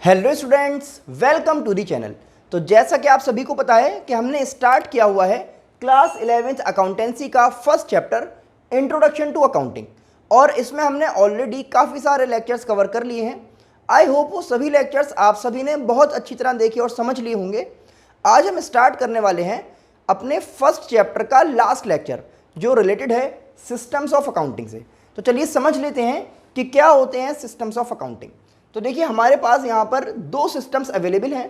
Hello students, welcome to the channel. तो जैसा कि आप सभी को पता है कि हमने स्टार्ट किया हुआ है क्लास 11th अकाउंटेंसी का first chapter introduction to accounting, और इसमें हमने ऑलरेडी काफ़ी सारे लेक्चर्स कवर कर लिए हैं। आई होप वो सभी लेक्चर्स आप सभी ने बहुत अच्छी तरह देखे और समझ लिए होंगे। आज हम स्टार्ट करने वाले हैं अपने फर्स्ट चैप्टर का लास्ट लेक्चर, जो रिलेटेड है सिस्टम्स ऑफ अकाउंटिंग से। तो चलिए समझ लेते हैं कि क्या होते हैं सिस्टम्स ऑफ अकाउंटिंग। तो देखिए, हमारे पास यहाँ पर दो सिस्टम्स अवेलेबल हैं।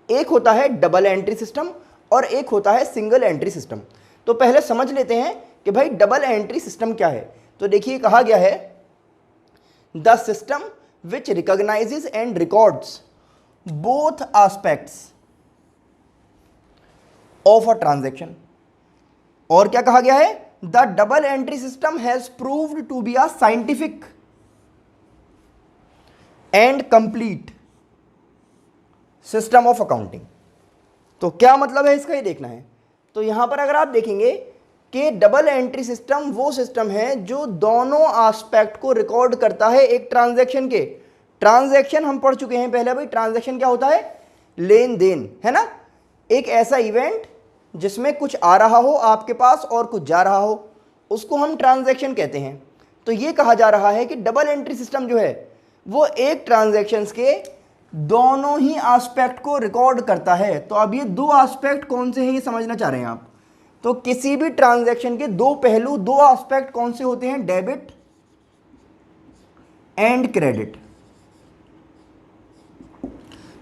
एक होता है डबल एंट्री सिस्टम और एक होता है सिंगल एंट्री सिस्टम। तो पहले समझ लेते हैं कि भाई डबल एंट्री सिस्टम क्या है। तो देखिए, कहा गया है the system which recognizes and records both aspects of a transaction. और क्या कहा गया है, the double entry system has proved to be a scientific and complete system of accounting. तो क्या मतलब है इसका, ये देखना है। तो यहां पर अगर आप देखेंगे कि डबल एंट्री सिस्टम वो सिस्टम है जो दोनों एस्पेक्ट को रिकॉर्ड करता है एक ट्रांजैक्शन के। ट्रांजैक्शन हम पढ़ चुके हैं पहले भाई। ट्रांजैक्शन क्या होता है, लेन देन, है ना। एक ऐसा इवेंट जिसमें कुछ आ रहा हो आपके पास और कुछ जा रहा हो, उसको हम ट्रांजैक्शन कहते हैं। तो ये कहा जा रहा है कि डबल एंट्री सिस्टम जो है वो एक ट्रांजैक्शंस के दोनों ही एस्पेक्ट को रिकॉर्ड करता है। तो अब ये दो एस्पेक्ट कौन से हैं ये समझना चाह रहे हैं आप। तो किसी भी ट्रांजैक्शन के दो पहलू, दो एस्पेक्ट कौन से होते हैं, डेबिट एंड क्रेडिट।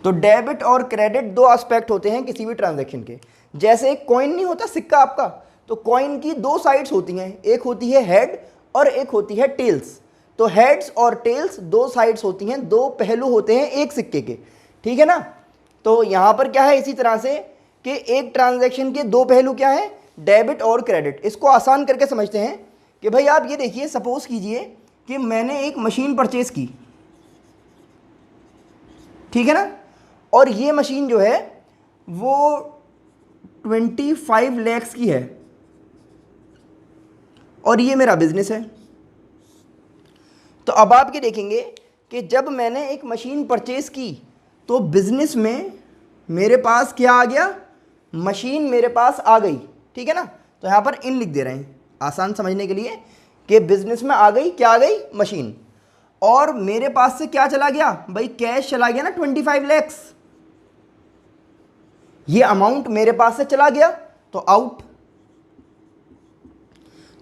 तो डेबिट और क्रेडिट दो एस्पेक्ट होते हैं किसी भी ट्रांजैक्शन के। जैसे एक कॉइन नहीं होता, सिक्का आपका, तो कॉइन की दो साइड्स होती हैं, एक होती है हेड और एक होती है टेल्स। तो हेड्स और टेल्स दो साइड्स होती हैं, दो पहलू होते हैं एक सिक्के के, ठीक है ना। तो यहां पर क्या है, इसी तरह से कि एक ट्रांजैक्शन के दो पहलू क्या है, डेबिट और क्रेडिट। इसको आसान करके समझते हैं कि भाई आप ये देखिए, सपोज कीजिए कि मैंने एक मशीन परचेज की, ठीक है ना, और ये मशीन जो है वो 25 लाख की है और ये मेरा बिजनेस है। तो अब आप ये देखेंगे कि जब मैंने एक मशीन परचेज की तो बिजनेस में मेरे पास क्या आ गया, मशीन मेरे पास आ गई, ठीक है ना। तो यहाँ पर इन लिख दे रहे हैं आसान समझने के लिए कि बिजनेस में आ गई, क्या आ गई, मशीन। और मेरे पास से क्या चला गया भाई, कैश चला गया ना 25 लाख। ये अमाउंट मेरे पास से चला गया तो आउट।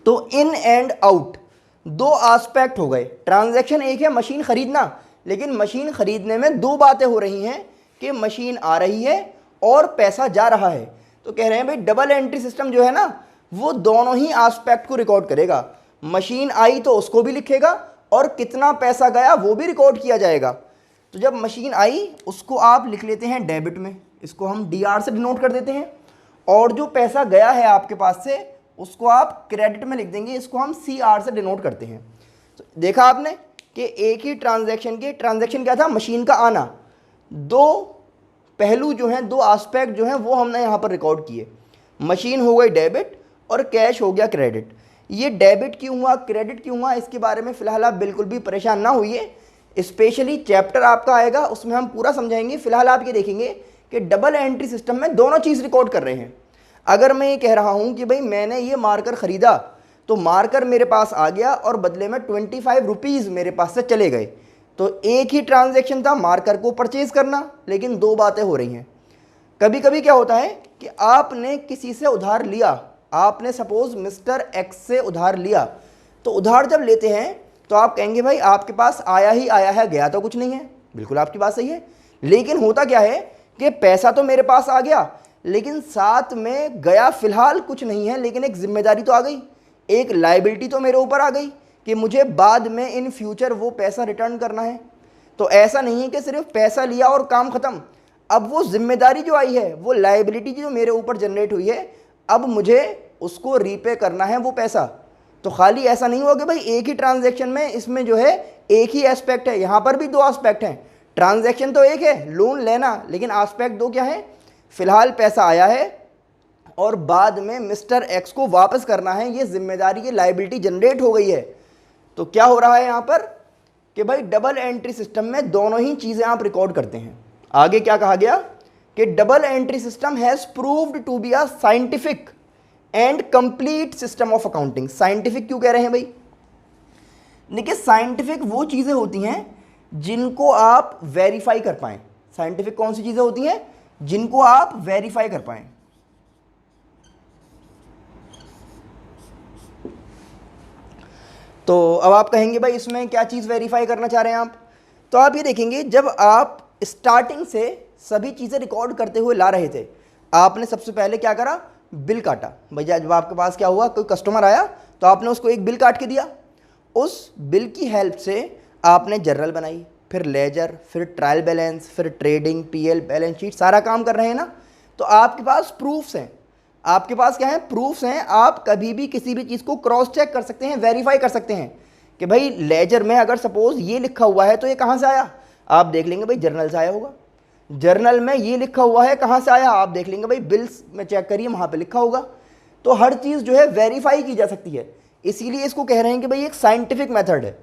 तो इन एंड आउट दो एस्पेक्ट हो गए। ट्रांजैक्शन एक है मशीन खरीदना, लेकिन मशीन खरीदने में दो बातें हो रही हैं कि मशीन आ रही है और पैसा जा रहा है। तो कह रहे हैं भाई डबल एंट्री सिस्टम जो है ना वो दोनों ही एस्पेक्ट को रिकॉर्ड करेगा। मशीन आई तो उसको भी लिखेगा और कितना पैसा गया वो भी रिकॉर्ड किया जाएगा। तो जब मशीन आई उसको आप लिख लेते हैं डेबिट में, इसको हम DR से डिनोट कर देते हैं। और जो पैसा गया है आपके पास से उसको आप क्रेडिट में लिख देंगे, इसको हम CR से डिनोट करते हैं। तो देखा आपने कि एक ही ट्रांजैक्शन के, ट्रांजैक्शन क्या था, मशीन का आना, दो पहलू जो हैं, दो एस्पेक्ट जो हैं वो हमने यहाँ पर रिकॉर्ड किए। मशीन हो गई डेबिट और कैश हो गया क्रेडिट। ये डेबिट क्यों हुआ, क्रेडिट क्यों हुआ, इसके बारे में फ़िलहाल आप बिल्कुल भी परेशान ना होइए। स्पेशली चैप्टर आपका आएगा उसमें हम पूरा समझाएंगे। फिलहाल आप ये देखेंगे कि डबल एंट्री सिस्टम में दोनों चीज़ रिकॉर्ड कर रहे हैं। अगर मैं ये कह रहा हूँ कि भाई मैंने ये मार्कर ख़रीदा तो मार्कर मेरे पास आ गया और बदले में 25 रुपीज़ मेरे पास से चले गए, तो एक ही ट्रांजैक्शन था मार्कर को परचेज़ करना, लेकिन दो बातें हो रही हैं। कभी कभी क्या होता है कि आपने किसी से उधार लिया, आपने सपोज मिस्टर एक्स से उधार लिया। तो उधार जब लेते हैं तो आप कहेंगे भाई आपके पास आया ही आया है, गया तो कुछ नहीं है। बिल्कुल आपकी बात सही है, लेकिन होता क्या है कि पैसा तो मेरे पास आ गया लेकिन साथ में गया फिलहाल कुछ नहीं है, लेकिन एक जिम्मेदारी तो आ गई, एक लायबिलिटी तो मेरे ऊपर आ गई कि मुझे बाद में इन फ्यूचर वो पैसा रिटर्न करना है। तो ऐसा नहीं है कि सिर्फ पैसा लिया और काम ख़त्म। अब वो जिम्मेदारी जो आई है, वो लायबिलिटी जो मेरे ऊपर जनरेट हुई है, अब मुझे उसको रीपे करना है वो पैसा। तो खाली ऐसा नहीं हुआ कि भाई एक ही ट्रांजैक्शन में इसमें जो है एक ही एस्पेक्ट है, यहाँ पर भी दो एस्पेक्ट हैं। ट्रांजैक्शन तो एक है, लोन लेना, लेकिन एस्पेक्ट दो क्या है, फिलहाल पैसा आया है और बाद में मिस्टर एक्स को वापस करना है, ये जिम्मेदारी, ये लायबिलिटी जनरेट हो गई है। तो क्या हो रहा है यहाँ पर कि भाई डबल एंट्री सिस्टम में दोनों ही चीज़ें आप रिकॉर्ड करते हैं। आगे क्या कहा गया कि double entry system has proved to be a scientific and complete system of accounting. Scientific क्यों कह रहे हैं भाई? देखिए, साइंटिफिक वो चीज़ें होती हैं जिनको आप वेरीफाई कर पाएँ। साइंटिफिक कौन सी चीज़ें होती हैं? जिनको आप वेरीफाई कर पाएँ। तो अब आप कहेंगे भाई इसमें क्या चीज़ वेरीफाई करना चाह रहे हैं आप? तो आप ये देखेंगे, जब आप स्टार्टिंग से सभी चीज़ें रिकॉर्ड करते हुए ला रहे थे, आपने सबसे पहले क्या करा? बिल काटा। भैया जब आपके पास क्या हुआ, कोई कस्टमर आया तो आपने उसको एक बिल काट के दिया। उस बिल की हेल्प से आपने जर्नल बनाई, फिर लेजर, फिर ट्रायल बैलेंस, फिर ट्रेडिंग, पीएल, बैलेंस शीट, सारा काम कर रहे हैं ना। तो आपके पास प्रूफ्स हैं। आपके पास क्या है? प्रूफ्स हैं। आप कभी भी किसी भी चीज़ को क्रॉस चेक कर सकते हैं, वेरीफाई कर सकते हैं कि भाई लेजर में अगर सपोज ये लिखा हुआ है तो ये कहाँ से आया? आप देख लेंगे भाई जर्नल से आया होगा। जर्नल में ये लिखा हुआ है, कहाँ से आया? आप देख लेंगे भाई बिल्स में चेक करिए, वहाँ पे लिखा होगा। तो हर चीज़ जो है वेरीफाई की जा सकती है। इसीलिए इसको कह रहे हैं कि भाई एक साइंटिफिक मेथड है।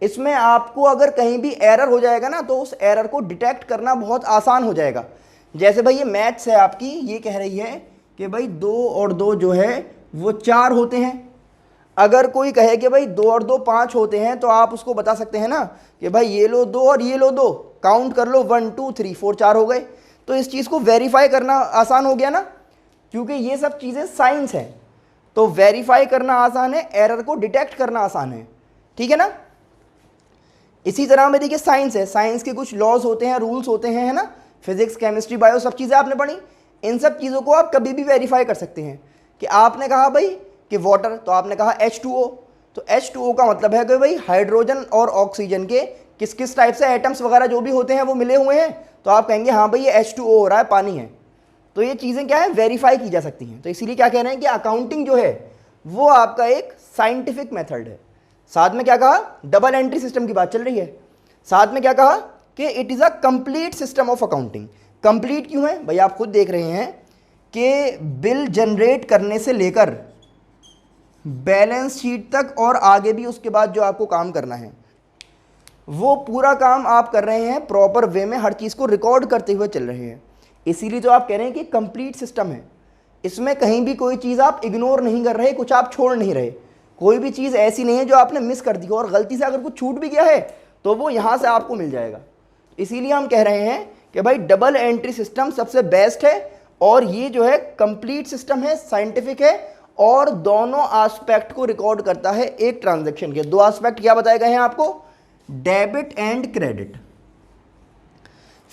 इसमें आपको अगर कहीं भी एरर हो जाएगा ना, तो उस एरर को डिटेक्ट करना बहुत आसान हो जाएगा। जैसे भाई ये मैथ्स है आपकी, ये कह रही है कि भाई 2 और 2 जो है वो 4 होते हैं। अगर कोई कहे कि भाई 2 और 2 5 होते हैं, तो आप उसको बता सकते हैं ना कि भाई ये लो 2 और ये लो 2, काउंट कर लो 1 2 3 4 4 हो गए। तो इस चीज़ को वेरीफाई करना आसान हो गया ना, क्योंकि ये सब चीज़ें साइंस हैं। तो वेरीफाई करना आसान है, एरर को डिटेक्ट करना आसान है। ठीक है ना? इसी तरह में देखिए साइंस है, साइंस के कुछ लॉज होते हैं, रूल्स होते हैं, है ना। फिजिक्स, केमिस्ट्री, बायो, सब चीज़ें आपने पढ़ी। इन सब चीज़ों को आप कभी भी वेरीफाई कर सकते हैं। कि आपने कहा भाई कि वाटर, तो आपने कहा H2O, तो H2O का मतलब है कि भाई हाइड्रोजन और ऑक्सीजन के किस किस टाइप से एटम्स वगैरह जो भी होते हैं वो मिले हुए हैं। तो आप कहेंगे हाँ भाई ये H2O हो रहा है, पानी है। तो ये चीज़ें क्या है? वेरीफाई की जा सकती हैं। तो इसीलिए क्या कह रहे हैं कि अकाउंटिंग जो है वो आपका एक साइंटिफिक मेथड है। साथ में क्या कहा? डबल एंट्री सिस्टम की बात चल रही है। साथ में क्या कहा कि it is a complete system of accounting. Complete क्यों है भाई? आप खुद देख रहे हैं कि बिल जनरेट करने से लेकर बैलेंस शीट तक और आगे भी उसके बाद जो आपको काम करना है, वो पूरा काम आप कर रहे हैं प्रॉपर वे में, हर चीज़ को रिकॉर्ड करते हुए चल रहे हैं। इसीलिए तो आप कह रहे हैं कि कंप्लीट सिस्टम है। इसमें कहीं भी कोई चीज़ आप इग्नोर नहीं कर रहे, कुछ आप छोड़ नहीं रहे। कोई भी चीज़ ऐसी नहीं है जो आपने मिस कर दी हो, और गलती से अगर कुछ छूट भी गया है तो वो यहाँ से आपको मिल जाएगा। इसीलिए हम कह रहे हैं कि भाई डबल एंट्री सिस्टम सबसे बेस्ट है, और ये जो है कंप्लीट सिस्टम है, साइंटिफिक है, और दोनों एस्पेक्ट को रिकॉर्ड करता है एक ट्रांजैक्शन के। 2 एस्पेक्ट क्या बताए गए हैं आपको? Debit and credit.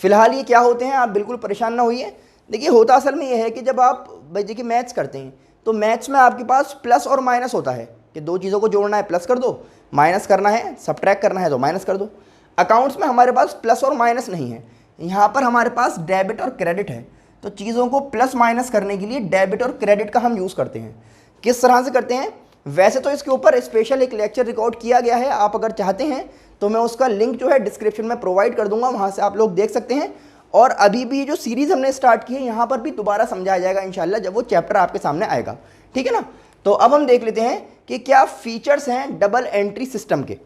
फिलहाल ये क्या होते हैं, आप बिल्कुल परेशान ना होइए। देखिए होता असल में ये है कि जब आप भाई देखिए मैथ्स करते हैं, तो मैथ्स में आपके पास प्लस और माइनस होता है कि 2 चीज़ों को जोड़ना है प्लस कर दो, माइनस करना है सब्ट्रैक्ट करना है तो माइनस कर दो। अकाउंट्स में हमारे पास प्लस और माइनस नहीं है, यहाँ पर हमारे पास डेबिट और क्रेडिट है। तो चीज़ों को प्लस माइनस करने के लिए डेबिट और क्रेडिट का हम यूज़ करते हैं। किस तरह से करते हैं? वैसे तो इसके ऊपर स्पेशल एक लेक्चर रिकॉर्ड किया गया है, आप अगर चाहते हैं तो मैं उसका लिंक जो है डिस्क्रिप्शन में प्रोवाइड कर दूंगा, वहाँ से आप लोग देख सकते हैं। और अभी भी जो सीरीज़ हमने स्टार्ट की है, यहाँ पर भी दोबारा समझाया जाएगा इंशाल्लाह, जब वो चैप्टर आपके सामने आएगा। ठीक है ना? तो अब हम देख लेते हैं कि क्या फीचर्स हैं डबल एंट्री सिस्टम के।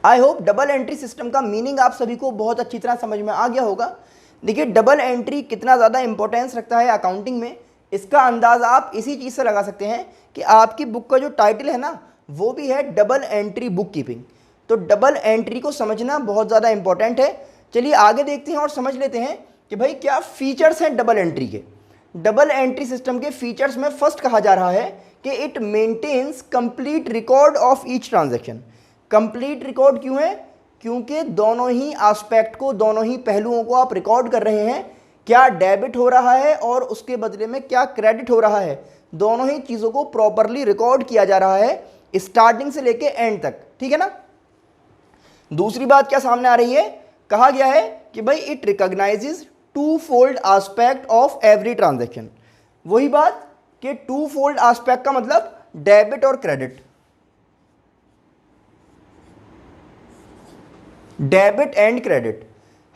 I hope double entry system का मीनिंग आप सभी को बहुत अच्छी तरह समझ में आ गया होगा। देखिए डबल एंट्री कितना ज़्यादा इंपॉर्टेंस रखता है अकाउंटिंग में, इसका अंदाज़ा आप इसी चीज़ से लगा सकते हैं कि आपकी बुक का जो टाइटल है ना, वो भी है डबल एंट्री बुक कीपिंग। तो डबल एंट्री को समझना बहुत ज़्यादा इंपॉर्टेंट है। चलिए आगे देखते हैं और समझ लेते हैं कि भाई क्या फीचर्स हैं डबल एंट्री के। डबल एंट्री सिस्टम के फीचर्स में फर्स्ट कहा जा रहा है कि it maintains complete record of each transaction. Complete record क्यों है? क्योंकि दोनों ही एस्पेक्ट को, दोनों ही पहलुओं को आप रिकॉर्ड कर रहे हैं। क्या डेबिट हो रहा है और उसके बदले में क्या क्रेडिट हो रहा है, दोनों ही चीज़ों को प्रॉपरली रिकॉर्ड किया जा रहा है स्टार्टिंग से लेके एंड तक। ठीक है ना? दूसरी बात क्या सामने आ रही है? कहा गया है कि भाई it recognizes two fold aspect of every transaction. वही बात कि टू फोल्ड एस्पेक्ट का मतलब डेबिट और credit. Debit and credit,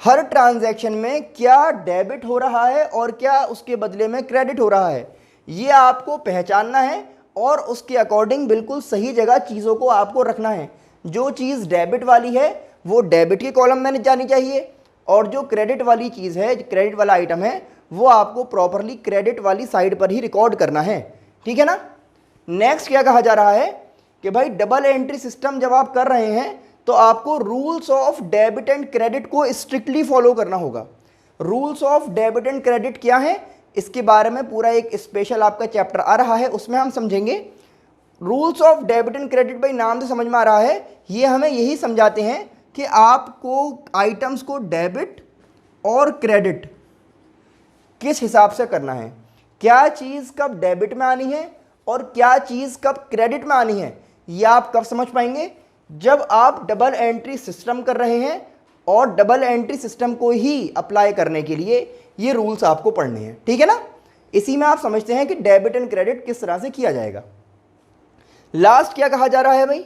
her transaction में क्या डेबिट हो रहा है और क्या उसके बदले में क्रेडिट हो रहा है, ये आपको पहचानना है और उसके अकॉर्डिंग बिल्कुल सही जगह चीज़ों को आपको रखना है। जो चीज़ डेबिट वाली है वो डेबिट के कॉलम में जानी चाहिए, और जो क्रेडिट वाली चीज़ है, क्रेडिट वाला आइटम है, वो आपको प्रॉपरली क्रेडिट वाली साइड पर ही रिकॉर्ड करना है। ठीक है ना। नेक्स्ट क्या कहा जा रहा है कि भाई डबल एंट्री सिस्टम जब आप कर रहे हैं तो आपको rules of debit and credit को स्ट्रिक्टली फॉलो करना होगा। Rules of debit and credit क्या है, इसके बारे में पूरा एक स्पेशल आपका चैप्टर आ रहा है, उसमें हम समझेंगे। Rules of debit and credit भाई नाम से समझ में आ रहा है, ये हमें यही समझाते हैं कि आपको आइटम्स को डेबिट और क्रेडिट किस हिसाब से करना है, क्या चीज़ कब डेबिट में आनी है और क्या चीज़ कब क्रेडिट में आनी है, ये आप कब समझ पाएंगे, जब आप डबल एंट्री सिस्टम कर रहे हैं। और डबल एंट्री सिस्टम को ही अप्लाई करने के लिए ये रूल्स आपको पढ़ने हैं। ठीक है ना। इसी में आप समझते हैं कि डेबिट एंड क्रेडिट किस तरह से किया जाएगा। लास्ट क्या कहा जा रहा है भाई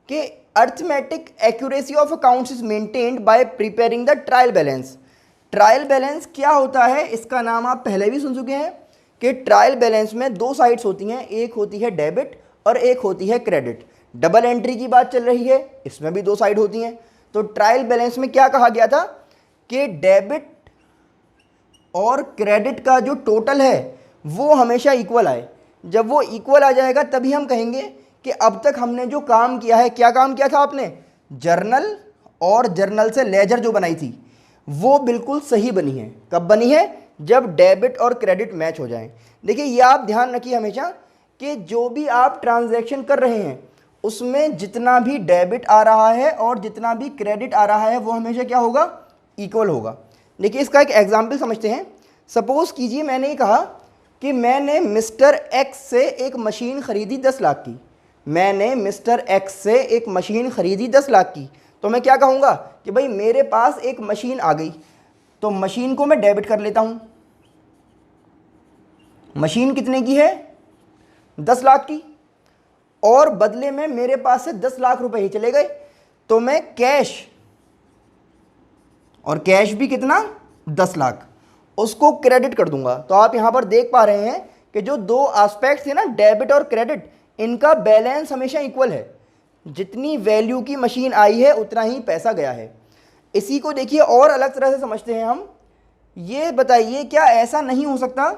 कि arithmetic accuracy of accounts is maintained by preparing the trial balance. Trial balance क्या होता है, इसका नाम आप पहले भी सुन चुके हैं कि ट्रायल बैलेंस में दो साइड्स होती हैं, एक होती है डेबिट और एक होती है क्रेडिट। डबल एंट्री की बात चल रही है, इसमें भी दो साइड होती हैं। तो ट्रायल बैलेंस में क्या कहा गया था कि डेबिट और क्रेडिट का जो टोटल है वो हमेशा इक्वल आए। जब वो इक्वल आ जाएगा तभी हम कहेंगे कि अब तक हमने जो काम किया है, क्या काम किया था आपने, जर्नल और जर्नल से लेजर जो बनाई थी वो बिल्कुल सही बनी है। कब बनी है, जब डेबिट और क्रेडिट मैच हो जाएं। देखिए ये आप ध्यान रखिए हमेशा कि जो भी आप ट्रांजैक्शन कर रहे हैं उसमें जितना भी डेबिट आ रहा है और जितना भी क्रेडिट आ रहा है वो हमेशा क्या होगा, इक्वल होगा। देखिए इसका एक एग्जाम्पल समझते हैं। सपोज कीजिए मैंने ये कहा कि मैंने मिस्टर एक्स से एक मशीन ख़रीदी 10 लाख की। मैंने मिस्टर एक्स से एक मशीन ख़रीदी 10 लाख की, तो मैं क्या कहूँगा कि भाई मेरे पास एक मशीन आ गई, तो मशीन को मैं डेबिट कर लेता हूँ। मशीन कितने की है, 10 लाख की, और बदले में मेरे पास से 10 लाख रुपए ही चले गए, तो मैं कैश, और कैश भी कितना, 10 लाख, उसको क्रेडिट कर दूंगा। तो आप यहां पर देख पा रहे हैं कि जो दो एस्पेक्ट्स थे ना, डेबिट और क्रेडिट, इनका बैलेंस हमेशा इक्वल है। जितनी वैल्यू की मशीन आई है उतना ही पैसा गया है। इसी को देखिए और अलग तरह से समझते हैं हम। ये बताइए क्या ऐसा नहीं हो सकता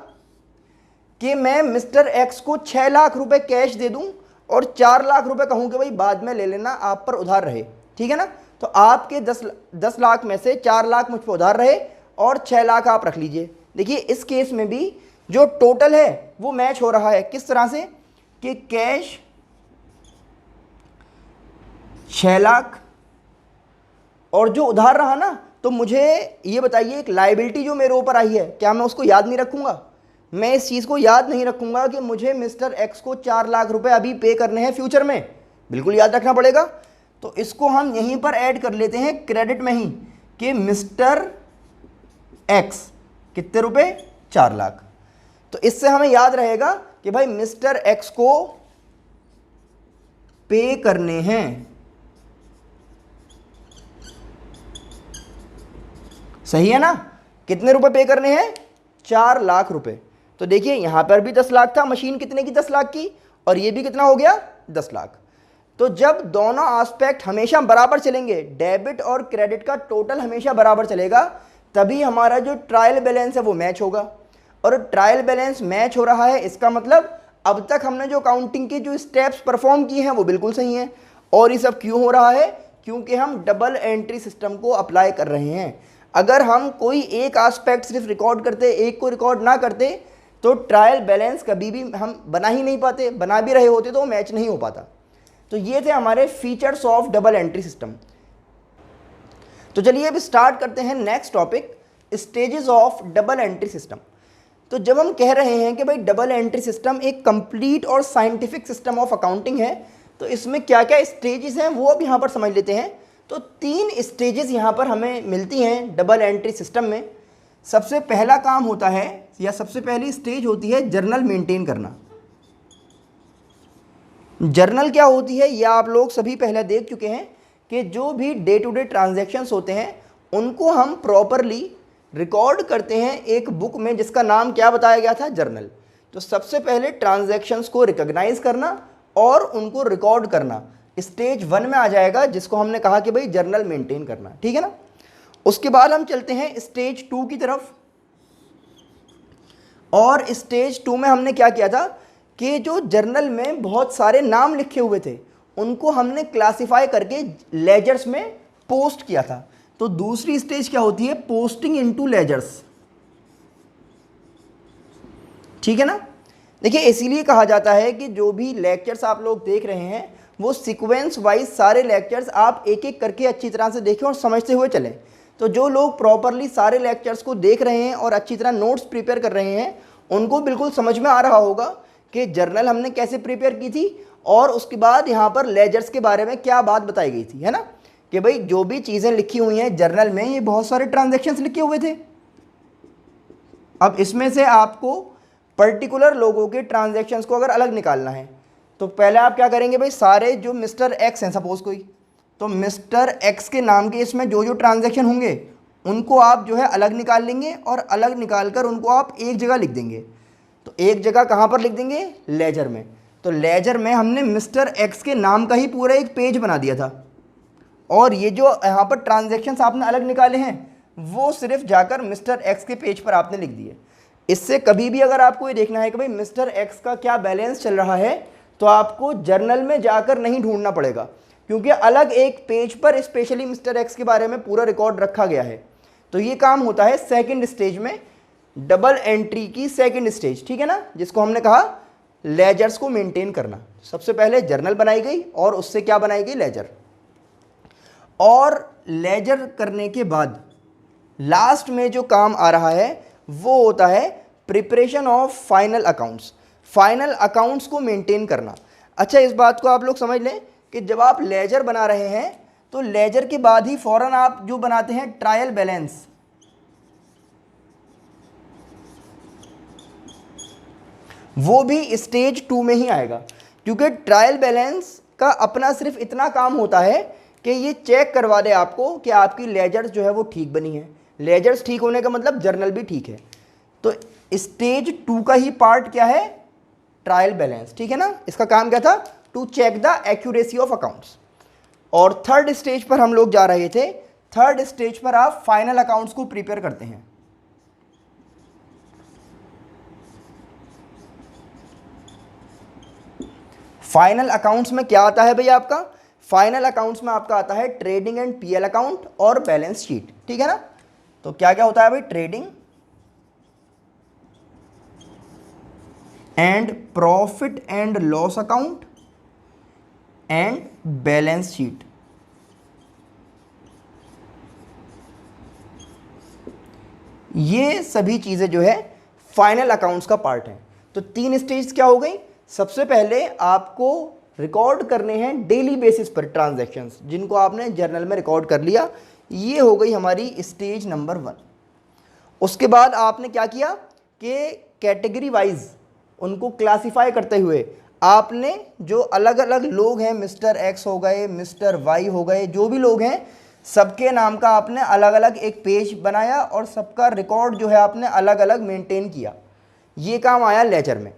कि मैं मिस्टर एक्स को 6 लाख रुपए कैश दे दूं और 4 लाख रुपए कहूं कि भाई बाद में ले लेना, आप पर उधार रहे। ठीक है ना। तो आपके 10 लाख में से 4 लाख मुझ पर उधार रहे और 6 लाख आप रख लीजिए। देखिए इस केस में भी जो टोटल है वो मैच हो रहा है। किस तरह से कि कैश 6 लाख और जो उधार रहा ना, तो मुझे ये बताइए एक लायबिलिटी जो मेरे ऊपर आई है, क्या मैं उसको याद नहीं रखूंगा? मैं इस चीज़ को याद नहीं रखूंगा कि मुझे मिस्टर एक्स को 4 लाख रुपए अभी पे करने हैं फ्यूचर में? बिल्कुल याद रखना पड़ेगा। तो इसको हम यहीं पर ऐड कर लेते हैं क्रेडिट में ही कि मिस्टर एक्स कितने रुपए, 4 लाख। तो इससे हमें याद रहेगा कि भाई मिस्टर एक्स को पे करने हैं, सही है ना, कितने रुपए पे करने हैं, 4 लाख रुपए। तो देखिए यहां पर भी 10 लाख था, मशीन कितने की, 10 लाख की, और ये भी कितना हो गया, 10 लाख। तो जब दोनों एस्पेक्ट हमेशा बराबर चलेंगे, डेबिट और क्रेडिट का टोटल हमेशा बराबर चलेगा, तभी हमारा जो ट्रायल बैलेंस है वो मैच होगा। और ट्रायल बैलेंस मैच हो रहा है, इसका मतलब अब तक हमने जो काउंटिंग के जो स्टेप्स परफॉर्म किए हैं वो बिल्कुल सही हैं। और ये सब क्यों हो रहा है, क्योंकि हम डबल एंट्री सिस्टम को अप्लाई कर रहे हैं। अगर हम कोई एक एस्पेक्ट सिर्फ रिकॉर्ड करते, एक को रिकॉर्ड ना करते, तो ट्रायल बैलेंस कभी भी हम बना ही नहीं पाते, बना भी रहे होते तो मैच नहीं हो पाता। तो ये थे हमारे features of double entry system. तो चलिए अब स्टार्ट करते हैं next topic, stages of double entry system. तो जब हम कह रहे हैं कि भाई डबल एंट्री सिस्टम एक कंप्लीट और साइंटिफिक सिस्टम ऑफ अकाउंटिंग है, तो इसमें क्या क्या स्टेजेस हैं वो अब यहाँ पर समझ लेते हैं। तो 3 स्टेजेस यहाँ पर हमें मिलती हैं डबल एंट्री सिस्टम में। सबसे पहला काम होता है या सबसे पहली स्टेज होती है जर्नल मेंटेन करना। जर्नल क्या होती है ये आप लोग सभी पहले देख चुके हैं कि जो भी डे टू डे ट्रांजैक्शंस होते हैं उनको हम प्रॉपरली रिकॉर्ड करते हैं एक बुक में, जिसका नाम क्या बताया गया था, जर्नल। तो सबसे पहले ट्रांजैक्शंस को रिकॉग्नाइज करना और उनको रिकॉर्ड करना, स्टेज 1 में आ जाएगा, जिसको हमने कहा कि भाई जर्नल मेंटेन करना, ठीक है ना। उसके बाद हम चलते हैं स्टेज 2 की तरफ। और स्टेज 2 में हमने क्या किया था कि जो जर्नल में बहुत सारे नाम लिखे हुए थे उनको हमने क्लासिफाई करके लेजर्स में पोस्ट किया था। तो दूसरी स्टेज क्या होती है, पोस्टिंग इनटू लेजर्स, ठीक है ना। देखिए इसीलिए कहा जाता है कि जो भी लेक्चर्स आप लोग देख रहे हैं वो सीक्वेंस वाइज सारे लेक्चर्स आप एक एक करके अच्छी तरह से देखें और समझते हुए चलें। तो जो लोग प्रॉपरली सारे लेक्चर्स को देख रहे हैं और अच्छी तरह नोट्स प्रिपेयर कर रहे हैं उनको बिल्कुल समझ में आ रहा होगा कि जर्नल हमने कैसे प्रिपेयर की थी और उसके बाद यहाँ पर लेजर्स के बारे में क्या बात बताई गई थी, है ना। कि भाई जो भी चीज़ें लिखी हुई हैं जर्नल में, ये बहुत सारे ट्रांजेक्शन्स लिखे हुए थे। अब इसमें से आपको पर्टिकुलर लोगों के ट्रांजेक्शन्स को अगर अलग निकालना है तो पहले आप क्या करेंगे भाई, सारे जो मिस्टर एक्स हैं सपोज कोई, तो मिस्टर एक्स के नाम के इसमें जो जो ट्रांजैक्शन होंगे उनको आप जो है अलग निकाल लेंगे और अलग निकाल कर उनको आप एक जगह लिख देंगे। तो एक जगह कहाँ पर लिख देंगे, लेजर में। तो लेजर में हमने मिस्टर एक्स के नाम का ही पूरा एक पेज बना दिया था और ये जो यहाँ पर ट्रांजैक्शंस आपने अलग निकाले हैं वो सिर्फ जाकर मिस्टर एक्स के पेज पर आपने लिख दिए। इससे कभी भी अगर आपको ये देखना है कि भाई मिस्टर एक्स का क्या बैलेंस चल रहा है तो आपको जर्नल में जाकर नहीं ढूंढना पड़ेगा, क्योंकि अलग एक पेज पर स्पेशली मिस्टर एक्स के बारे में पूरा रिकॉर्ड रखा गया है। तो ये काम होता है सेकंड स्टेज में, डबल एंट्री की सेकंड स्टेज, ठीक है ना, जिसको हमने कहा लेजर्स को मेंटेन करना। सबसे पहले जर्नल बनाई गई और उससे क्या बनाई गई, लेजर। और लेजर करने के बाद लास्ट में जो काम आ रहा है वो होता है preparation of final accounts, final accounts को मेंटेन करना। अच्छा, इस बात को आप लोग समझ लें कि जब आप लेजर बना रहे हैं तो लेजर के बाद ही फौरन आप जो बनाते हैं ट्रायल बैलेंस, वो भी स्टेज 2 में ही आएगा, क्योंकि ट्रायल बैलेंस का अपना सिर्फ इतना काम होता है कि ये चेक करवा दे आपको कि आपकी लेजर्स जो है वो ठीक बनी है। लेजर्स ठीक होने का मतलब जर्नल भी ठीक है। तो स्टेज 2 का ही पार्ट क्या है, ट्रायल बैलेंस, ठीक है ना। इसका काम क्या था, to check the accuracy of accounts. और थर्ड स्टेज पर हम लोग जा रहे थे। थर्ड स्टेज पर आप फाइनल अकाउंट्स को प्रिपेयर करते हैं। फाइनल अकाउंट्स में क्या आता है भैया आपका, फाइनल अकाउंट्स में आपका आता है ट्रेडिंग एंड पीएल अकाउंट और बैलेंस शीट, ठीक है ना। तो क्या क्या होता है भाई, trading and profit and loss account and balance sheet. ये सभी चीजें जो है फाइनल अकाउंट्स का पार्ट है। तो 3 स्टेज क्या हो गई, सबसे पहले आपको रिकॉर्ड करने हैं डेली बेसिस पर ट्रांजैक्शंस, जिनको आपने जर्नल में रिकॉर्ड कर लिया। ये हो गई हमारी स्टेज नंबर 1। उसके बाद आपने क्या किया कि कैटेगरी वाइज उनको क्लासिफाई करते हुए आपने जो अलग अलग लोग हैं, मिस्टर एक्स हो गए, मिस्टर वाई हो गए, जो भी लोग हैं सबके नाम का आपने अलग अलग एक पेज बनाया और सबका रिकॉर्ड जो है आपने अलग अलग मेंटेन किया। ये काम आया लेजर में।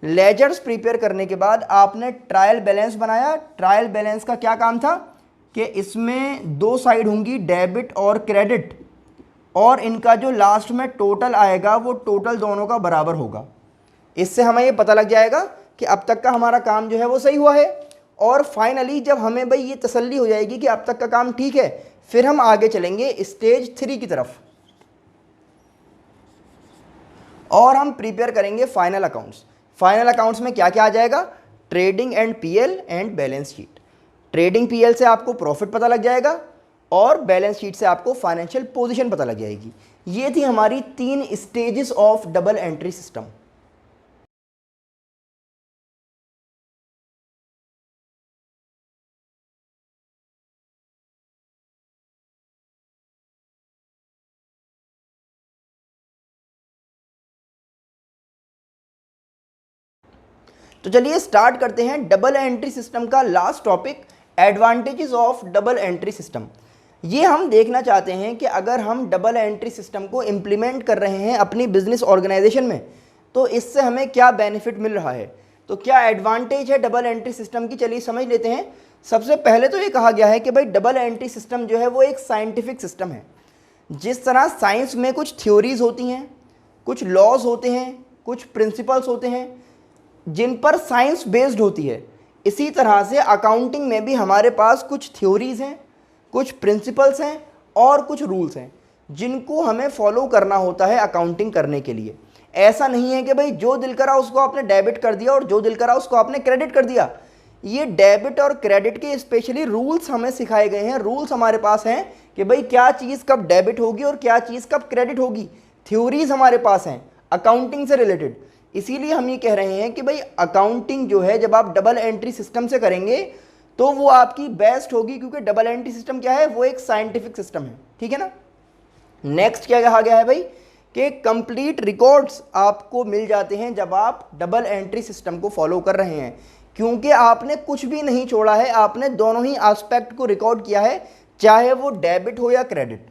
लेजर्स प्रिपेयर करने के बाद आपने ट्रायल बैलेंस बनाया। ट्रायल बैलेंस का क्या काम था कि इसमें 2 साइड होंगी, डेबिट और क्रेडिट, और इनका जो लास्ट में टोटल आएगा वो टोटल दोनों का बराबर होगा। इससे हमें ये पता लग जाएगा कि अब तक का हमारा काम जो है वो सही हुआ है। और फाइनली जब हमें भाई ये तसल्ली हो जाएगी कि अब तक का काम ठीक है, फिर हम आगे चलेंगे स्टेज 3 की तरफ और हम प्रिपेयर करेंगे फाइनल अकाउंट्स। फाइनल अकाउंट्स में क्या क्या आ जाएगा, trading and PL and balance sheet. Trading PL से आपको प्रॉफिट पता लग जाएगा और बैलेंस शीट से आपको फाइनेंशियल पोजीशन पता लग जाएगी। ये थी हमारी 3 stages of double entry system. तो चलिए स्टार्ट करते हैं डबल एंट्री सिस्टम का last topic, advantages of double entry system. ये हम देखना चाहते हैं कि अगर हम डबल एंट्री सिस्टम को इम्प्लीमेंट कर रहे हैं अपनी बिजनेस ऑर्गेनाइजेशन में तो इससे हमें क्या बेनिफिट मिल रहा है। तो क्या एडवांटेज है डबल एंट्री सिस्टम की, चलिए समझ लेते हैं। सबसे पहले तो ये कहा गया है कि भाई डबल एंट्री सिस्टम जो है वो एक साइंटिफिक सिस्टम है। जिस तरह साइंस में कुछ थ्योरीज होती हैं, कुछ लॉज होते हैं, कुछ प्रिंसिपल्स होते हैं जिन पर साइंस बेस्ड होती है, इसी तरह से अकाउंटिंग में भी हमारे पास कुछ थ्योरीज हैं, कुछ प्रिंसिपल्स हैं और कुछ रूल्स हैं जिनको हमें फॉलो करना होता है अकाउंटिंग करने के लिए। ऐसा नहीं है कि भाई जो दिल करा उसको आपने डेबिट कर दिया और जो दिल करा उसको आपने क्रेडिट कर दिया। ये डेबिट और क्रेडिट के स्पेशली रूल्स हमें सिखाए गए हैं, रूल्स हमारे पास हैं कि भाई क्या चीज़ कब डेबिट होगी और क्या चीज़ कब क्रेडिट होगी। थ्योरीज हमारे पास हैं अकाउंटिंग से रिलेटेड। इसीलिए हम ये कह रहे हैं कि भाई अकाउंटिंग जो है जब आप डबल एंट्री सिस्टम से करेंगे तो वो आपकी बेस्ट होगी, क्योंकि डबल एंट्री सिस्टम क्या है, वो एक साइंटिफिक सिस्टम है, ठीक है ना। नेक्स्ट क्या कहा गया है भाई कि कंप्लीट रिकॉर्ड्स आपको मिल जाते हैं जब आप डबल एंट्री सिस्टम को फॉलो कर रहे हैं, क्योंकि आपने कुछ भी नहीं छोड़ा है, आपने दोनों ही एस्पेक्ट को रिकॉर्ड किया है, चाहे वो डेबिट हो या क्रेडिट।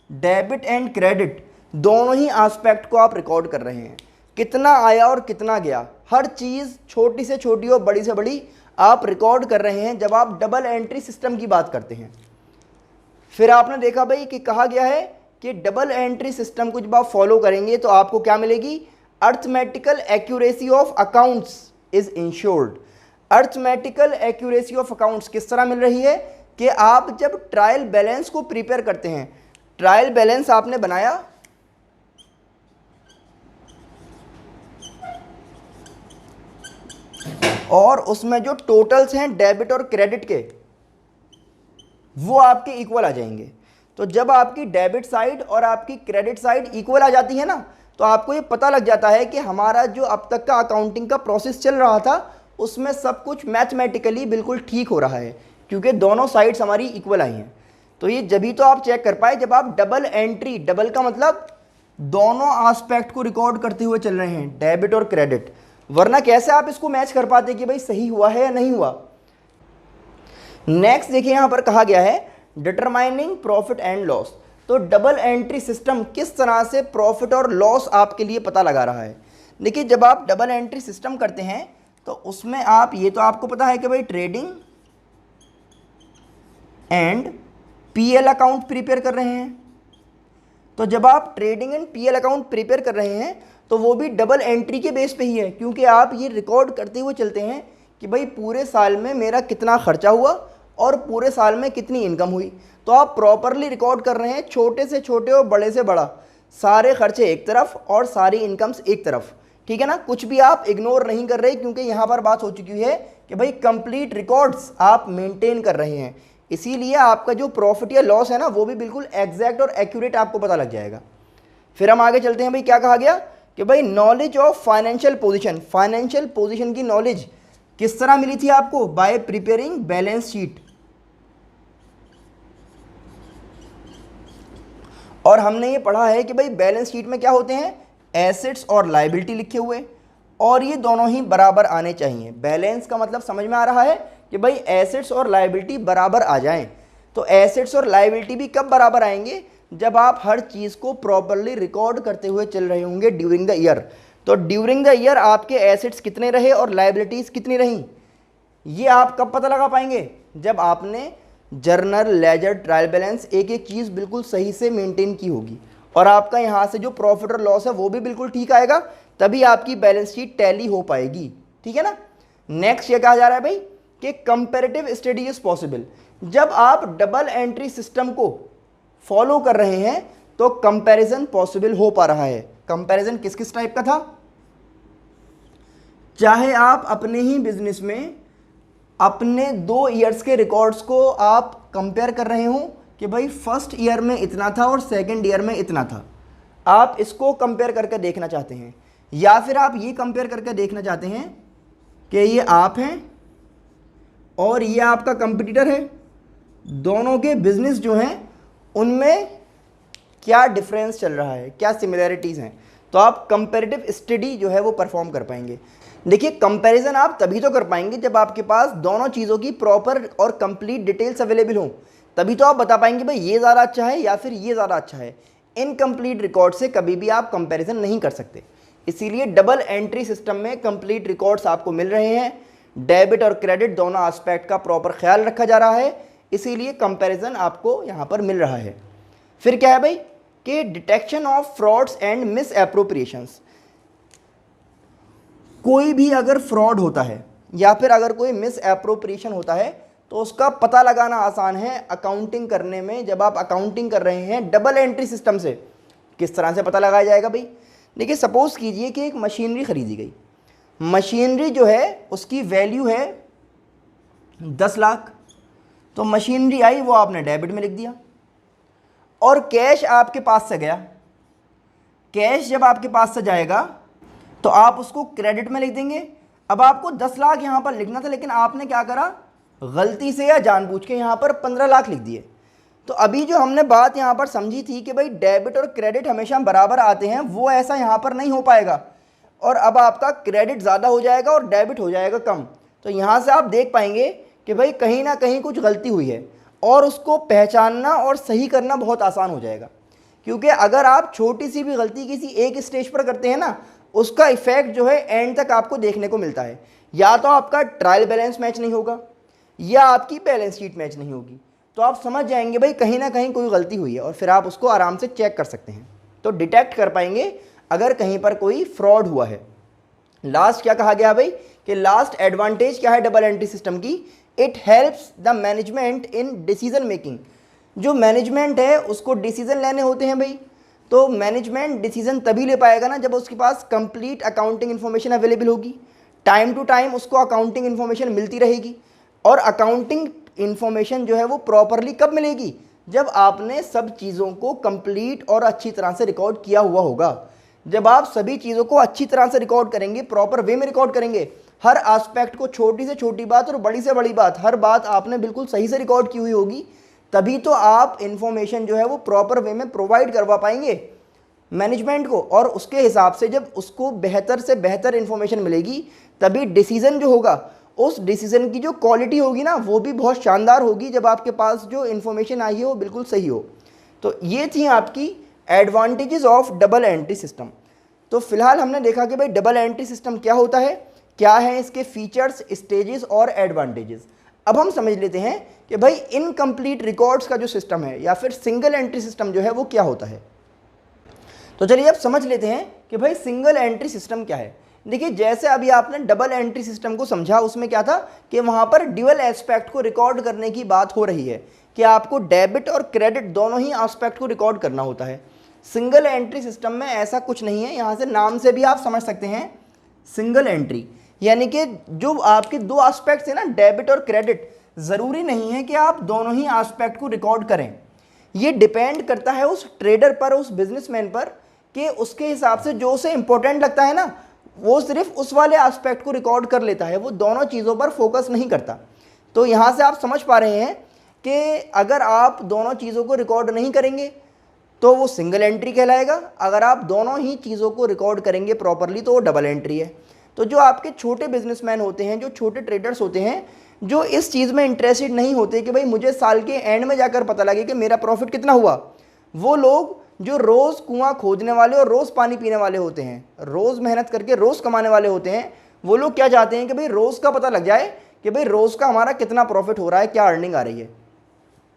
डेबिट एंड क्रेडिट दोनों ही एस्पेक्ट को आप रिकॉर्ड कर रहे हैं, कितना आया और कितना गया, हर चीज़ छोटी से छोटी और बड़ी से बड़ी आप रिकॉर्ड कर रहे हैं जब आप डबल एंट्री सिस्टम की बात करते हैं। फिर आपने देखा भाई कि कहा गया है कि डबल एंट्री सिस्टम को जब आप फॉलो करेंगे तो आपको क्या मिलेगी, arithmetical accuracy of accounts is insured. Arithmetical accuracy of accounts किस तरह मिल रही है कि आप जब ट्रायल बैलेंस को प्रिपेयर करते हैं, ट्रायल बैलेंस आपने बनाया और उसमें जो टोटल्स हैं डेबिट और क्रेडिट के वो आपके इक्वल आ जाएंगे। तो जब आपकी डेबिट साइड और आपकी क्रेडिट साइड इक्वल आ जाती है ना, तो आपको ये पता लग जाता है कि हमारा जो अब तक का अकाउंटिंग का प्रोसेस चल रहा था उसमें सब कुछ मैथमेटिकली बिल्कुल ठीक हो रहा है, क्योंकि दोनों साइड्स हमारी इक्वल आई हैं। तो ये जब ही तो आप चेक कर पाए जब आप डबल एंट्री, डबल का मतलब दोनों एस्पेक्ट को रिकॉर्ड करते हुए चल रहे हैं, डेबिट और क्रेडिट, वरना कैसे आप इसको मैच कर पाते कि भाई सही हुआ है या नहीं हुआ। नेक्स्ट देखिए यहां पर कहा गया है डिटरमाइनिंग प्रॉफिट एंड लॉस। तो डबल एंट्री सिस्टम किस तरह से प्रॉफिट और लॉस आपके लिए पता लगा रहा है। देखिए जब आप डबल एंट्री सिस्टम करते हैं तो उसमें आप ये तो आपको पता है कि भाई trading and PL account prepare कर रहे हैं। तो जब आप trading and PL account prepare कर रहे हैं तो वो भी डबल एंट्री के बेस पे ही है, क्योंकि आप ये रिकॉर्ड करते हुए चलते हैं कि भाई पूरे साल में मेरा कितना खर्चा हुआ और पूरे साल में कितनी इनकम हुई। तो आप प्रॉपरली रिकॉर्ड कर रहे हैं, छोटे से छोटे और बड़े से बड़ा, सारे खर्चे एक तरफ और सारी इनकम्स एक तरफ, ठीक है ना। कुछ भी आप इग्नोर नहीं कर रहे, क्योंकि यहाँ पर बात हो चुकी है कि भाई कंप्लीट रिकॉर्ड्स आप मेंटेन कर रहे हैं, इसीलिए आपका जो प्रॉफिट या लॉस है ना वो भी बिल्कुल एग्जैक्ट और एक्यूरेट आपको पता लग जाएगा। फिर हम आगे चलते हैं। भाई क्या कहा गया कि भाई knowledge of financial position, financial position की नॉलेज किस तरह मिली थी आपको, बाय प्रिपेयरिंग बैलेंस शीट। और हमने ये पढ़ा है कि भाई बैलेंस शीट में क्या होते हैं, एसेट्स और लायबिलिटी लिखे हुए, और ये दोनों ही बराबर आने चाहिए। बैलेंस का मतलब समझ में आ रहा है कि भाई एसेट्स और लायबिलिटी बराबर आ जाएं। तो एसेट्स और लायबिलिटी भी कब बराबर आएंगे, जब आप हर चीज़ को प्रॉपरली रिकॉर्ड करते हुए चल रहे होंगे ड्यूरिंग द ईयर। तो ड्यूरिंग द ईयर आपके एसेट्स कितने रहे और लायबिलिटीज़ कितनी रहीं, ये आप कब पता लगा पाएंगे, जब आपने जर्नल, लेजर, ट्रायल बैलेंस एक एक चीज़ बिल्कुल सही से मेंटेन की होगी और आपका यहाँ से जो प्रॉफिट और लॉस है वो भी बिल्कुल ठीक आएगा, तभी आपकी बैलेंस शीट टैली हो पाएगी, ठीक है ना। नेक्स्ट ये कहा जा रहा है भाई कि कंपैरेटिव स्टडी इज पॉसिबल। जब आप डबल एंट्री सिस्टम को फॉलो कर रहे हैं तो कंपैरिजन पॉसिबल हो पा रहा है। कंपैरिजन किस किस टाइप का था, चाहे आप अपने ही बिजनेस में अपने 2 ईयर्स के रिकॉर्ड्स को आप कंपेयर कर रहे हो कि भाई फर्स्ट ईयर में इतना था और सेकंड ईयर में इतना था, आप इसको कंपेयर करके देखना चाहते हैं, या फिर आप ये कंपेयर करके देखना चाहते हैं कि ये आप हैं और ये आपका कंपटीटर है, दोनों के बिजनेस जो हैं उनमें क्या डिफरेंस चल रहा है, क्या सिमिलैरिटीज़ हैं, तो आप कंपैरेटिव स्टडी जो है वो परफॉर्म कर पाएंगे। देखिए कंपैरिजन आप तभी तो कर पाएंगे जब आपके पास दोनों चीज़ों की प्रॉपर और कंप्लीट डिटेल्स अवेलेबल हों, तभी तो आप बता पाएंगे भाई ये ज़्यादा अच्छा है या फिर ये ज़्यादा अच्छा है। इनकम्प्लीट रिकॉर्ड से कभी भी आप कंपैरिजन नहीं कर सकते। इसीलिए डबल एंट्री सिस्टम में कंप्लीट रिकॉर्ड्स आपको मिल रहे हैं, डेबिट और क्रेडिट दोनों एस्पेक्ट का प्रॉपर ख्याल रखा जा रहा है, इसीलिए कंपैरिजन आपको यहाँ पर मिल रहा है। फिर क्या है भाई कि डिटेक्शन ऑफ फ्रॉड्स एंड मिस एप्रोप्रिएशंस। कोई भी अगर फ्रॉड होता है या फिर अगर कोई मिस एप्रोप्रिएशन होता है तो उसका पता लगाना आसान है अकाउंटिंग करने में। जब आप अकाउंटिंग कर रहे हैं डबल एंट्री सिस्टम से, किस तरह से पता लगाया जाएगा भाई? देखिए, सपोज कीजिए कि एक मशीनरी खरीदी गई, मशीनरी जो है उसकी वैल्यू है 10 लाख, तो मशीनरी आई वो आपने डेबिट में लिख दिया, और कैश आपके पास से गया। कैश जब आपके पास से जाएगा तो आप उसको क्रेडिट में लिख देंगे। अब आपको 10 लाख यहाँ पर लिखना था, लेकिन आपने क्या करा, गलती से या जानबूझ के यहाँ पर 15 लाख लिख दिए। तो अभी जो हमने बात यहाँ पर समझी थी कि भाई डेबिट और क्रेडिट हमेशा बराबर आते हैं, वो ऐसा यहाँ पर नहीं हो पाएगा, और अब आपका क्रेडिट ज़्यादा हो जाएगा और डेबिट हो जाएगा कम। तो यहाँ से आप देख पाएंगे कि भाई कहीं ना कहीं कुछ गलती हुई है, और उसको पहचानना और सही करना बहुत आसान हो जाएगा। क्योंकि अगर आप छोटी सी भी गलती किसी एक स्टेज पर करते हैं ना, उसका इफेक्ट जो है एंड तक आपको देखने को मिलता है। या तो आपका ट्रायल बैलेंस मैच नहीं होगा या आपकी बैलेंस शीट मैच नहीं होगी, तो आप समझ जाएंगे भाई कहीं ना कहीं कोई गलती हुई है, और फिर आप उसको आराम से चेक कर सकते हैं, तो डिटेक्ट कर पाएंगे अगर कहीं पर कोई फ्रॉड हुआ है। लास्ट क्या कहा गया भाई कि लास्ट एडवांटेज क्या है डबल एंट्री सिस्टम की? It helps the management in decision making. जो मैनेजमेंट है उसको डिसीजन लेने होते हैं भाई, तो मैनेजमेंट डिसीजन तभी ले पाएगा ना जब उसके पास कंप्लीट अकाउंटिंग इन्फॉर्मेशन अवेलेबल होगी। टाइम टू टाइम उसको अकाउंटिंग इन्फॉर्मेशन मिलती रहेगी, और अकाउंटिंग इन्फॉर्मेशन जो है वो प्रॉपरली कब मिलेगी? जब आपने सब चीज़ों को कंप्लीट और अच्छी तरह से रिकॉर्ड किया हुआ होगा। जब आप सभी चीज़ों को अच्छी तरह से रिकॉर्ड करेंगे, प्रॉपर वे में रिकॉर्ड करेंगे, हर एस्पेक्ट को, छोटी से छोटी बात और बड़ी से बड़ी बात, हर बात आपने बिल्कुल सही से रिकॉर्ड की हुई होगी, तभी तो आप इन्फॉर्मेशन जो है वो प्रॉपर वे में प्रोवाइड करवा पाएंगे मैनेजमेंट को। और उसके हिसाब से जब उसको बेहतर से बेहतर इन्फॉर्मेशन मिलेगी, तभी डिसीज़न जो होगा, उस डिसीज़न की जो क्वालिटी होगी ना, वो भी बहुत शानदार होगी, जब आपके पास जो इन्फॉर्मेशन आई है वो बिल्कुल सही हो। तो ये थी आपकी advantages of double entry system. तो फिलहाल हमने देखा कि भाई डबल एंट्री सिस्टम क्या होता है, क्या है इसके फीचर्स, स्टेजेस और एडवांटेजेस। अब हम समझ लेते हैं कि भाई इनकम्प्लीट रिकॉर्ड्स का जो सिस्टम है या फिर सिंगल एंट्री सिस्टम जो है वो क्या होता है। तो चलिए अब समझ लेते हैं कि भाई सिंगल एंट्री सिस्टम क्या है। देखिए, जैसे अभी आपने डबल एंट्री सिस्टम को समझा, उसमें क्या था कि वहाँ पर ड्यूअल एस्पेक्ट को रिकॉर्ड करने की बात हो रही है कि आपको डेबिट और क्रेडिट दोनों ही एस्पेक्ट को रिकॉर्ड करना होता है। सिंगल एंट्री सिस्टम में ऐसा कुछ नहीं है। यहाँ से नाम से भी आप समझ सकते हैं सिंगल एंट्री, यानी कि जो आपके दो एस्पेक्ट्स हैं ना, डेबिट और क्रेडिट, ज़रूरी नहीं है कि आप दोनों ही एस्पेक्ट को रिकॉर्ड करें। ये डिपेंड करता है उस ट्रेडर पर, उस बिजनेसमैन पर, कि उसके हिसाब से जो उसे इंपॉर्टेंट लगता है ना, वो सिर्फ उस वाले एस्पेक्ट को रिकॉर्ड कर लेता है, वो दोनों चीज़ों पर फोकस नहीं करता। तो यहाँ से आप समझ पा रहे हैं कि अगर आप दोनों चीज़ों को रिकॉर्ड नहीं करेंगे तो वो सिंगल एंट्री कहलाएगा। अगर आप दोनों ही चीज़ों को रिकॉर्ड करेंगे प्रॉपरली तो वो डबल एंट्री है। तो जो आपके छोटे बिजनेसमैन होते हैं, जो छोटे ट्रेडर्स होते हैं, जो इस चीज़ में इंटरेस्टेड नहीं होते कि भाई मुझे साल के एंड में जाकर पता लगे कि मेरा प्रॉफिट कितना हुआ, वो लोग जो रोज़ कुआं खोदने वाले और रोज़ पानी पीने वाले होते हैं, रोज़ मेहनत करके रोज़ कमाने वाले होते हैं, वो लोग क्या चाहते हैं कि भाई रोज़ का पता लग जाए कि भाई रोज़ का हमारा कितना प्रॉफिट हो रहा है, क्या अर्निंग आ रही है।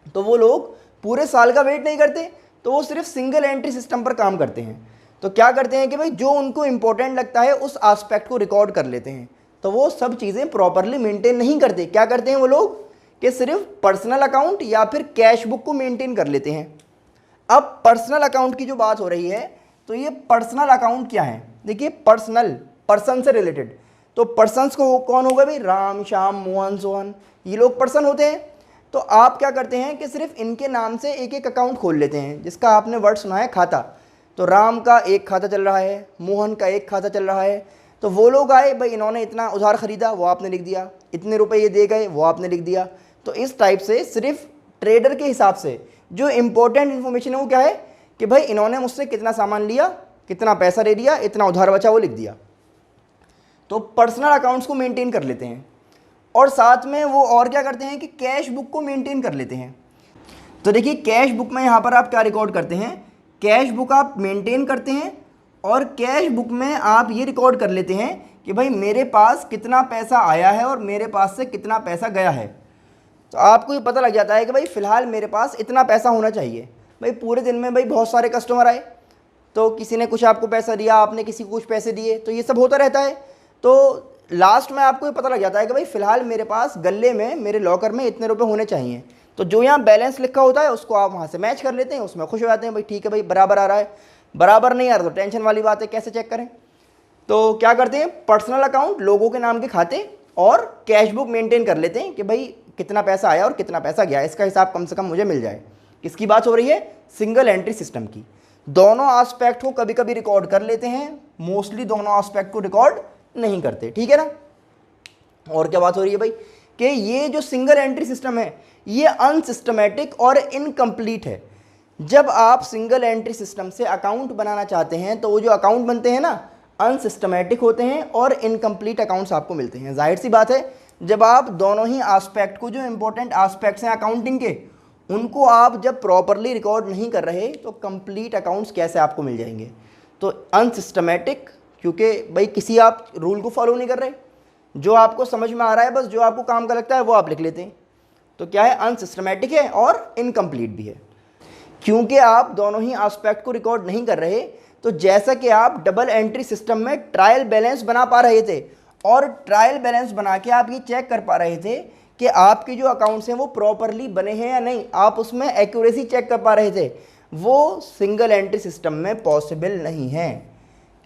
तो वो लोग पूरे साल का वेट नहीं करते, तो वो सिर्फ सिंगल एंट्री सिस्टम पर काम करते हैं। तो क्या करते हैं कि भाई जो उनको इंपॉर्टेंट लगता है उस एस्पेक्ट को रिकॉर्ड कर लेते हैं। तो वो सब चीज़ें प्रॉपरली मेंटेन नहीं करते। क्या करते हैं वो लोग कि सिर्फ पर्सनल अकाउंट या फिर कैश बुक को मेंटेन कर लेते हैं। अब पर्सनल अकाउंट की जो बात हो रही है, तो ये पर्सनल अकाउंट क्या है? देखिए, पर्सनल, पर्सन से रिलेटेड, तो पर्सन्स को कौन होगा भाई? राम, श्याम, मोहन, सोहन, ये लोग पर्सन होते हैं। तो आप क्या करते हैं कि सिर्फ इनके नाम से एक एक अकाउंट खोल लेते हैं, जिसका आपने वर्ड सुना है खाता। तो राम का एक खाता चल रहा है, मोहन का एक खाता चल रहा है। तो वो लोग आए भाई, इन्होंने इतना उधार खरीदा, वो आपने लिख दिया, इतने रुपए ये दे गए, वो आपने लिख दिया। तो इस टाइप से सिर्फ ट्रेडर के हिसाब से जो इंपॉर्टेंट इन्फॉर्मेशन है वो क्या है कि भाई इन्होंने मुझसे कितना सामान लिया, कितना पैसा दे दिया, इतना उधार बचा, वो लिख दिया। तो पर्सनल अकाउंट्स को मेंटेन कर लेते हैं, और साथ में वो और क्या करते हैं कि कैश बुक को मेंटेन कर लेते हैं। तो देखिए, कैश बुक में यहाँ पर आप क्या रिकॉर्ड करते हैं? कैश बुक आप मेंटेन करते हैं और कैश बुक में आप ये रिकॉर्ड कर लेते हैं कि भाई मेरे पास कितना पैसा आया है और मेरे पास से कितना पैसा गया है। तो आपको ये पता लग जाता है कि भाई फ़िलहाल मेरे पास इतना पैसा होना चाहिए। भाई पूरे दिन में भाई बहुत सारे कस्टमर आए, तो किसी ने कुछ आपको पैसा दिया, आपने किसी को कुछ पैसे दिए, तो ये सब होता रहता है। तो लास्ट में आपको ये पता लग जाता है कि भाई फ़िलहाल मेरे पास गले में, मेरे लॉकर में इतने रुपए होने चाहिए। तो जो यहाँ बैलेंस लिखा होता है उसको आप वहाँ से मैच कर लेते हैं, उसमें खुश हो जाते हैं, भाई ठीक है भाई बराबर आ रहा है। बराबर नहीं आ रहा तो टेंशन वाली बात है, कैसे चेक करें। तो क्या करते हैं, पर्सनल अकाउंट, लोगों के नाम के खाते और कैश बुक मेंटेन कर लेते हैं कि भाई कितना पैसा आया और कितना पैसा गया, इसका हिसाब कम से कम मुझे मिल जाए। किसकी बात हो रही है, सिंगल एंट्री सिस्टम की। दोनों एस्पेक्ट को कभी कभी रिकॉर्ड कर लेते हैं, मोस्टली दोनों एस्पेक्ट को रिकॉर्ड नहीं करते, ठीक है ना। और क्या बात हो रही है भाई कि ये जो सिंगल एंट्री सिस्टम है ये अनसिस्टमेटिक और इनकम्प्लीट है। जब आप सिंगल एंट्री सिस्टम से अकाउंट बनाना चाहते हैं तो वो जो अकाउंट बनते हैं ना, अनसिस्टमेटिक होते हैं और इनकम्प्लीट अकाउंट्स आपको मिलते हैं। जाहिर सी बात है, जब आप दोनों ही एस्पेक्ट को, जो इंपॉर्टेंट एस्पेक्ट्स हैं अकाउंटिंग के, उनको आप जब प्रॉपरली रिकॉर्ड नहीं कर रहे तो कंप्लीट अकाउंट्स कैसे आपको मिल जाएंगे। तो अनसिस्टमेटिक, क्योंकि भाई किसी आप रूल को फॉलो नहीं कर रहे, जो आपको समझ में आ रहा है बस जो आपको काम का लगता है वो आप लिख लेते हैं। तो क्या है, अनसिस्टमेटिक है और इनकम्प्लीट भी है। क्योंकि आप दोनों ही एस्पेक्ट को रिकॉर्ड नहीं कर रहे, तो जैसा कि आप डबल एंट्री सिस्टम में ट्रायल बैलेंस बना पा रहे थे और ट्रायल बैलेंस बना के आप ये चेक कर पा रहे थे कि आपके जो अकाउंट्स हैं वो प्रॉपरली बने हैं या नहीं, आप उसमें एक्यूरेसी चेक कर पा रहे थे, वो सिंगल एंट्री सिस्टम में पॉसिबल नहीं है।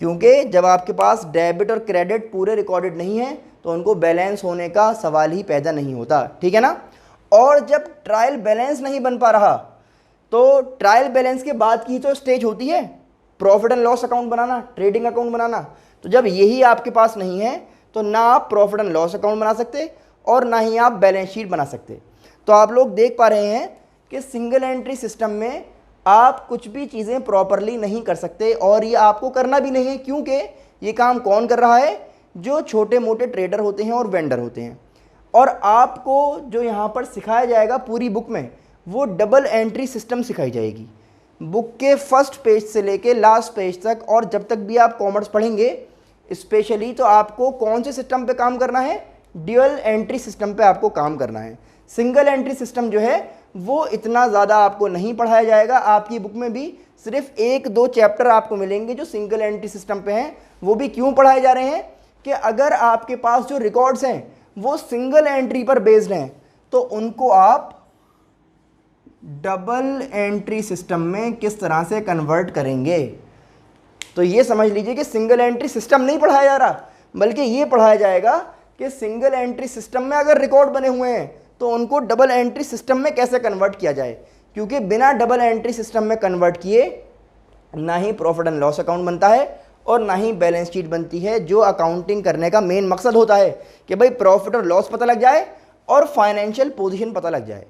क्योंकि जब आपके पास डेबिट और क्रेडिट पूरे रिकॉर्डेड नहीं है तो उनको बैलेंस होने का सवाल ही पैदा नहीं होता, ठीक है ना। और जब ट्रायल बैलेंस नहीं बन पा रहा तो ट्रायल बैलेंस के बाद की तो स्टेज होती है प्रॉफिट एंड लॉस अकाउंट बनाना, ट्रेडिंग अकाउंट बनाना। तो जब यही आपके पास नहीं है तो ना आप प्रॉफिट एंड लॉस अकाउंट बना सकते और ना ही आप बैलेंस शीट बना सकते। तो आप लोग देख पा रहे हैं कि सिंगल एंट्री सिस्टम में आप कुछ भी चीज़ें प्रॉपरली नहीं कर सकते और ये आपको करना भी नहीं है। क्योंकि ये काम कौन कर रहा है, जो छोटे मोटे ट्रेडर होते हैं और वेंडर होते हैं। और आपको जो यहाँ पर सिखाया जाएगा पूरी बुक में, वो डबल एंट्री सिस्टम सिखाई जाएगी, बुक के फर्स्ट पेज से लेके लास्ट पेज तक। और जब तक भी आप कॉमर्स पढ़ेंगे स्पेशली, तो आपको कौन से सिस्टम पे काम करना है, ड्यूअल एंट्री सिस्टम पे आपको काम करना है। सिंगल एंट्री सिस्टम जो है वो इतना ज़्यादा आपको नहीं पढ़ाया जाएगा। आपकी बुक में भी सिर्फ 1-2 चैप्टर आपको मिलेंगे जो सिंगल एंट्री सिस्टम पे हैं। वो भी क्यों पढ़ाए जा रहे हैं कि अगर आपके पास जो रिकॉर्ड्स हैं वो सिंगल एंट्री पर बेस्ड हैं तो उनको आप डबल एंट्री सिस्टम में किस तरह से कन्वर्ट करेंगे। तो ये समझ लीजिए कि सिंगल एंट्री सिस्टम नहीं पढ़ाया जा रहा, बल्कि ये पढ़ाया जाएगा कि सिंगल एंट्री सिस्टम में अगर रिकॉर्ड बने हुए हैं तो उनको डबल एंट्री सिस्टम में कैसे कन्वर्ट किया जाए। क्योंकि बिना डबल एंट्री सिस्टम में कन्वर्ट किए ना ही प्रॉफिट एंड लॉस अकाउंट बनता है और ना ही बैलेंस शीट बनती है, जो अकाउंटिंग करने का मेन मकसद होता है कि भाई प्रॉफिट और लॉस पता लग जाए और फाइनेंशियल पोजीशन पता लग जाए।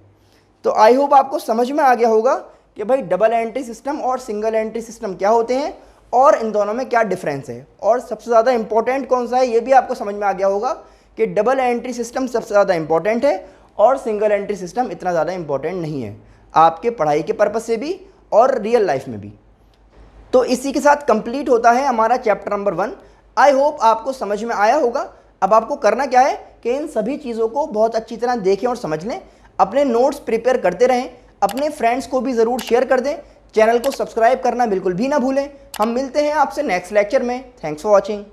तो आई होप आपको समझ में आ गया होगा कि भाई डबल एंट्री सिस्टम और सिंगल एंट्री सिस्टम क्या होते हैं और इन दोनों में क्या डिफरेंस है, और सबसे ज़्यादा इंपॉर्टेंट कौन सा है ये भी आपको समझ में आ गया होगा कि डबल एंट्री सिस्टम सबसे ज़्यादा इंपॉर्टेंट है और सिंगल एंट्री सिस्टम इतना ज़्यादा इंपॉर्टेंट नहीं है, आपके पढ़ाई के पर्पज़ से भी और रियल लाइफ में भी। तो इसी के साथ कंप्लीट होता है हमारा चैप्टर नंबर 1। आई होप आपको समझ में आया होगा। अब आपको करना क्या है कि इन सभी चीज़ों को बहुत अच्छी तरह देखें और समझ लें, अपने नोट्स प्रिपेयर करते रहें, अपने फ्रेंड्स को भी ज़रूर शेयर कर दें, चैनल को सब्सक्राइब करना बिल्कुल भी ना भूलें। हम मिलते हैं आपसे नेक्स्ट लेक्चर में। Thanks for watching.